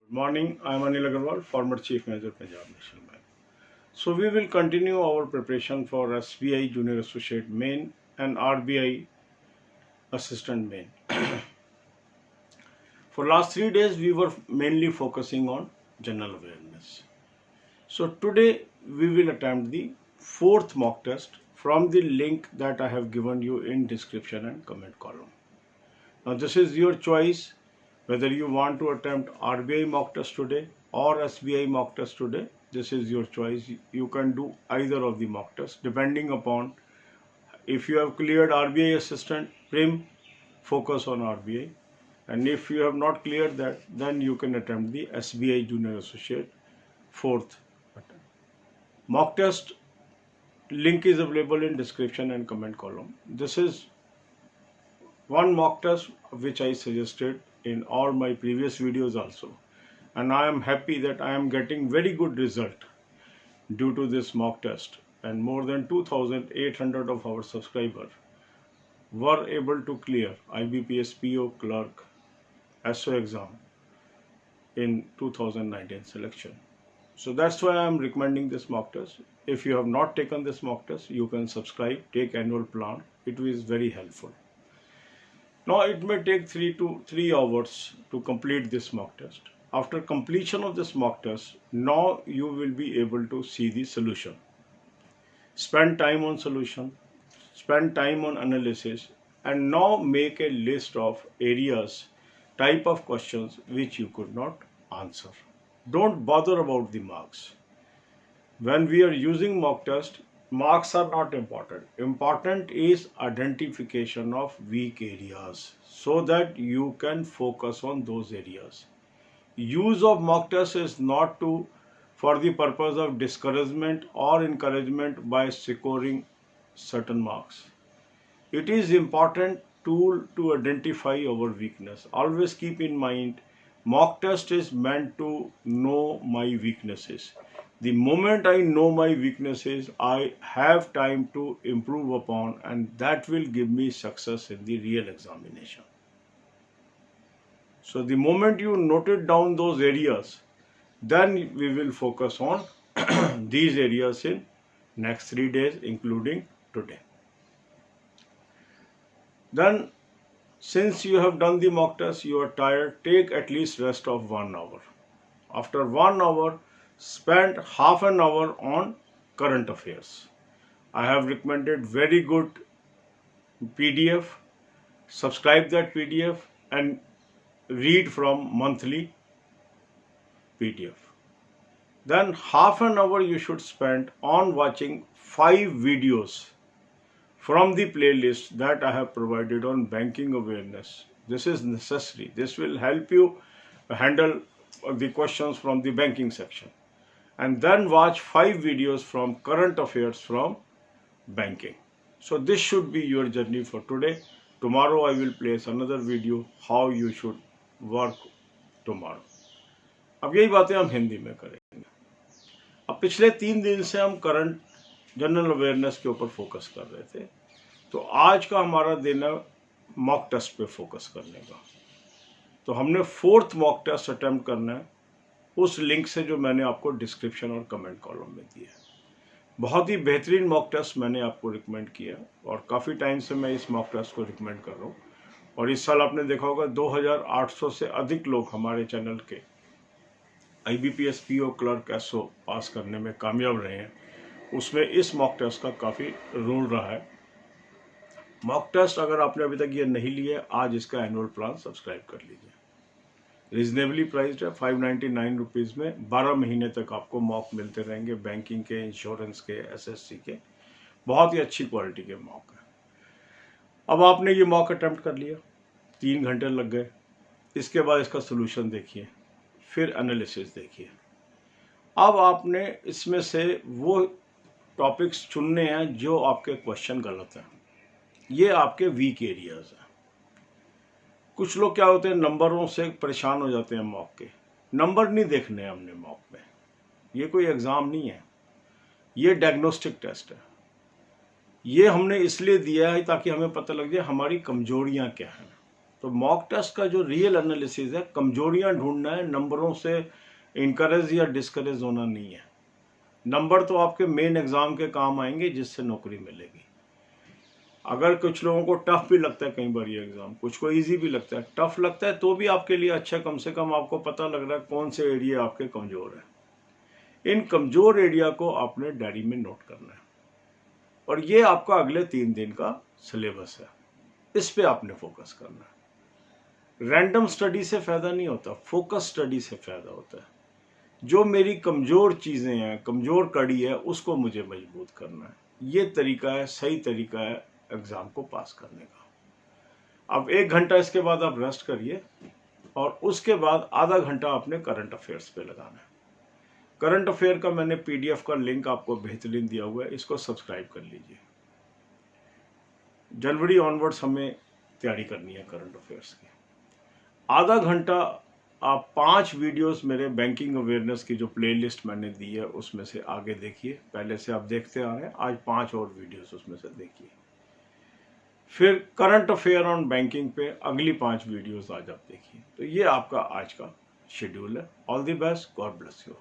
Good morning. I am Anil Agarwal, former Chief Manager, Punjab National Bank. So we will continue our preparation for SBI Junior Associate Main and RBI Assistant Main. For last 3 days, we were mainly focusing on general awareness. So today we will attempt the fourth mock test from the link that I have given you in description and comment column. Now this is your choice whether you want to attempt RBI mock test today or SBI mock test today. This is your choice. You can do either of the mock tests depending upon if you have cleared RBI assistant prim, focus on RBI, and if you have not cleared that, then you can attempt the SBI Junior Associate fourth attempt. Mock test link is available in description and comment column. This is one mock test which I suggested in all my previous videos also, and I am happy that I am getting very good result due to this mock test, and more than 2,800 of our subscribers were able to clear IBPS PO clerk SO exam in 2019 selection. So that's why I am recommending this mock test. If you have not taken this mock test, you can subscribe, take annual plan. It is very helpful. Now it may take 3 hours to complete this mock test. After completion of this mock test, now you will be able to see the solution. Spend time on solution, spend time on analysis, and now make a list of areas, type of questions which you could not answer. Don't bother about the marks. When we are using mock test, marks are not important. Important is identification of weak areas so that you can focus on those areas. Use of mock test is not for the purpose of discouragement or encouragement by scoring certain marks. It is important tool to identify our weakness. Always keep in mind, mock test is meant to know my weaknesses. The moment I know my weaknesses, I have time to improve upon, and that will give me success in the real examination. So the moment you noted down those areas, then we will focus on these areas in next 3 days, including today. Then, since you have done the mock test, you are tired, take at least rest of 1 hour. After 1 hour, spend half an hour on current affairs. I have recommended very good PDF. Subscribe that PDF and read from monthly PDF. Then half an hour you should spend on watching 5 videos from the playlist that I have provided on banking awareness. This is necessary. This will help you handle the questions from the banking section. And then watch 5 videos from current affairs from banking. So this should be your journey for today. Tomorrow I will place another video how you should work tomorrow. अब यही बातें हम हिंदी में करेंगे. अब पिछले 3 दिन से हम करंट जनरल अवेयरनेस के ऊपर फोकस कर रहे थे, तो आज का हमारा दिन है मॉक टेस्ट पे फोकस करने का. तो हमने 4th मॉक टेस्ट अटेम्प्ट करना है उस लिंक से जो मैंने आपको डिस्क्रिप्शन और कमेंट कॉलम में दिया है. बहुत ही बेहतरीन मॉक टेस्ट मैंने आपको रिकमेंड किया और काफ़ी टाइम से मैं इस मॉक टेस्ट को रिकमेंड कर रहा हूँ. और इस साल आपने देखा होगा 2800 से अधिक लोग हमारे चैनल के IBPS PO क्लर्क SO पास करने में कामयाब रहे हैं. उसमें इस मॉक टेस्ट का काफ़ी रोल रहा है. मॉक टेस्ट अगर आपने अभी तक ये नहीं लिया, आज इसका एनुअल प्लान सब्सक्राइब कर लीजिए. रीजनेबली प्राइस्ड है. 599 रुपीज़ में 12 महीने तक आपको मॉक मिलते रहेंगे. बैंकिंग के, इंश्योरेंस के, SSC के, बहुत ही अच्छी क्वालिटी के मॉक है. अब आपने ये मॉक अटेम्प्ट कर लिया, 3 घंटे लग गए. इसके बाद इसका सोल्यूशन देखिए, फिर एनालिसिस देखिए. अब आपने इसमें से वो टॉपिक्स चुनने हैं जो आपके क्वेश्चन गलत हैं. ये आपके वीक एरियाज हैं. कुछ लोग क्या होते हैं, नंबरों से परेशान हो जाते हैं. मॉक के नंबर नहीं देखने हैं हमने मॉक में. ये कोई एग्ज़ाम नहीं है, ये डायग्नोस्टिक टेस्ट है. ये हमने इसलिए दिया है ताकि हमें पता लग जाए हमारी कमजोरियां क्या हैं. तो मॉक टेस्ट का जो रियल एनालिसिस है, कमजोरियां ढूंढना है, नंबरों से इनकरेज या डिस्करेज होना नहीं है। नंबर तो आपके मेन एग्जाम के काम आएंगे जिससे नौकरी मिलेगी। अगर कुछ लोगों को टफ भी लगता है कई बार ये एग्जाम, कुछ को इजी भी लगता है, टफ लगता है तो भी आपके लिए अच्छा, कम से कम आपको पता लग रहा है कौन से एरिया आपके कमजोर है। इन कमजोर एरिया को आपने डायरी में नोट करना है और ये आपका अगले 3 दिन का सिलेबस है, इस पे आपने फोकस करना है। रैंडम स्टडी से फायदा नहीं होता, फोकस स्टडी से फायदा होता है। जो मेरी कमजोर चीजें हैं, कमजोर कड़ी है, उसको मुझे मजबूत करना है। ये तरीका है, सही तरीका है एग्जाम को पास करने का। अब 1 घंटा इसके बाद आप रेस्ट करिए और उसके बाद आधा घंटा आपने करंट अफेयर्स पे लगाना है। करंट अफेयर का मैंने पीडीएफ का लिंक आपको बेहतरीन दिया हुआ है, इसको सब्सक्राइब कर लीजिए। जनवरी ऑनवर्ड्स हमें तैयारी करनी है करंट अफेयर्स की। आधा घंटा आप 5 वीडियोस मेरे बैंकिंग अवेयरनेस की जो प्लेलिस्ट मैंने दी है उसमें से आगे देखिए, पहले से आप देखते आ रहे हैं, आज 5 और वीडियोस उसमें से देखिए। फिर करंट अफेयर ऑन बैंकिंग पे अगली 5 वीडियोस आज आप देखिए। तो ये आपका आज का शेड्यूल है। All the best, God bless you.